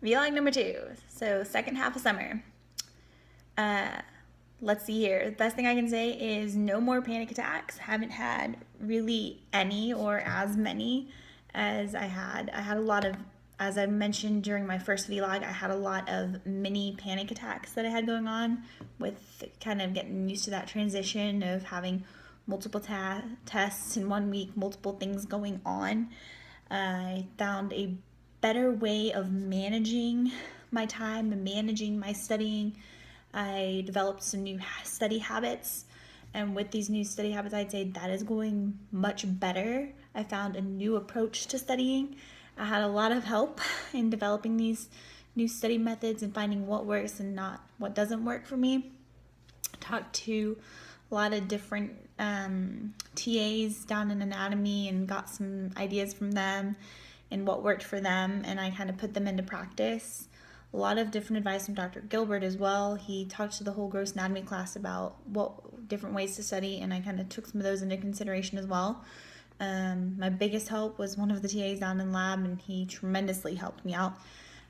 Vlog number 2. So second half of summer. Let's see here. The best thing I can say is no more panic attacks. Haven't had really any or as many as I had. I had a lot of, as I mentioned during my first vlog, I had a lot of mini panic attacks that I had going on with kind of getting used to that transition of having multiple tests in 1 week, multiple things going on. I found a better way of managing my time and managing my studying. I developed some new study habits, and with these new study habits, I'd say that is going much better. I found a new approach to studying. I had a lot of help in developing these new study methods and finding what works and not what doesn't work for me. Talked to a lot of different TAs down in anatomy and got some ideas from them and what worked for them, and I kind of put them into practice. A lot of different advice from Dr. Gilbert as well. He talked to the whole gross anatomy class about what different ways to study, and I kind of took some of those into consideration as well. My biggest help was one of the TAs down in lab, and he tremendously helped me out.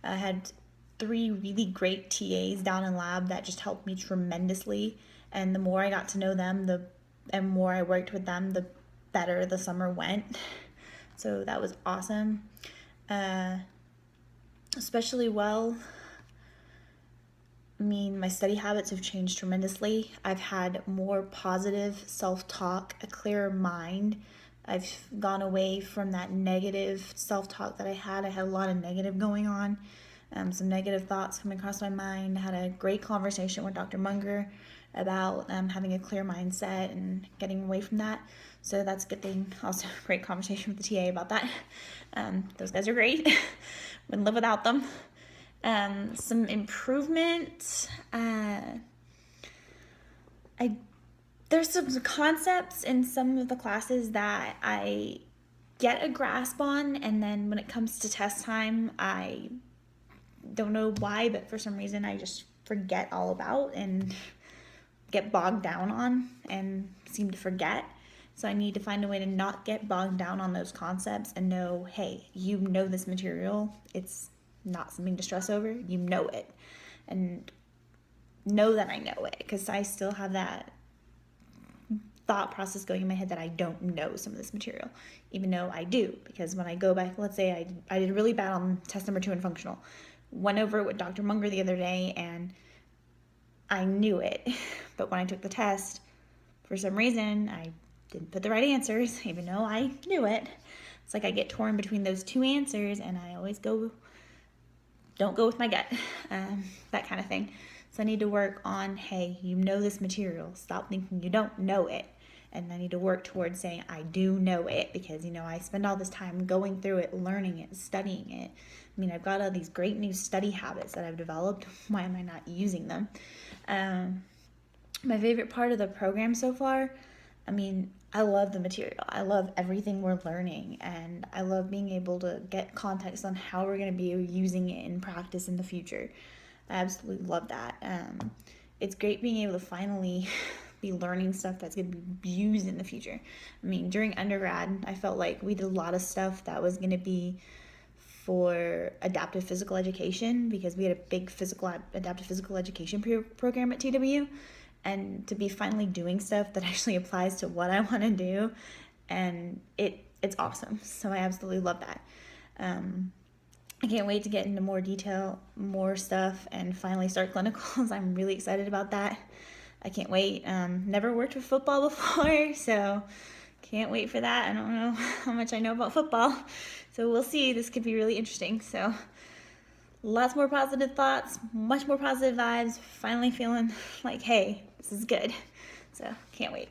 I had 3 really great TAs down in lab that just helped me tremendously, and the more I got to know them, and more I worked with them, the better the summer went. So that was awesome. Especially well, I mean, my study habits have changed tremendously. I've had more positive self-talk, a clearer mind. I've gone away from that negative self-talk that I had. I had a lot of negative going on, some negative thoughts coming across my mind. I had a great conversation with Dr. Munger about having a clear mindset and getting away from that. So that's a good thing. Also, great conversation with the TA about that. Those guys are great. Wouldn't live without them. Some improvement. There's some concepts in some of the classes that I get a grasp on, and then when it comes to test time, I don't know why, but for some reason I just forget all about and get bogged down on and seem to forget. So I need to find a way to not get bogged down on those concepts and know, hey, you know this material. It's not something to stress over. You know it. And know that I know it, because I still have that thought process going in my head that I don't know some of this material, even though I do. Because when I go back, let's say I did really bad on test number 2 in functional. Went over it with Dr. Munger the other day, and I knew it. But when I took the test, for some reason, I didn't put the right answers, even though I knew it. It's like I get torn between those 2 answers, and I always don't go with my gut, that kind of thing. So I need to work on, hey, you know this material. Stop thinking you don't know it. And I need to work towards saying I do know it, because, I spend all this time going through it, learning it, studying it. I mean, I've got all these great new study habits that I've developed. Why am I not using them? My favorite part of the program so far, I love the material. I love everything we're learning, and I love being able to get context on how we're going to be using it in practice in the future. I absolutely love that. It's great being able to finally be learning stuff that's going to be used in the future. During undergrad, I felt like we did a lot of stuff that was going to be for adaptive physical education, because we had a big adaptive physical education program at TW. And to be finally doing stuff that actually applies to what I want to do, and it's awesome. So I absolutely love that. I can't wait to get into more detail, more stuff, and finally start clinicals. I'm really excited about that. I can't wait. Never worked with football before, so can't wait for that. I don't know how much I know about football, so we'll see. This could be really interesting. So lots more positive thoughts, much more positive vibes, finally feeling like, hey, this is good. So can't wait.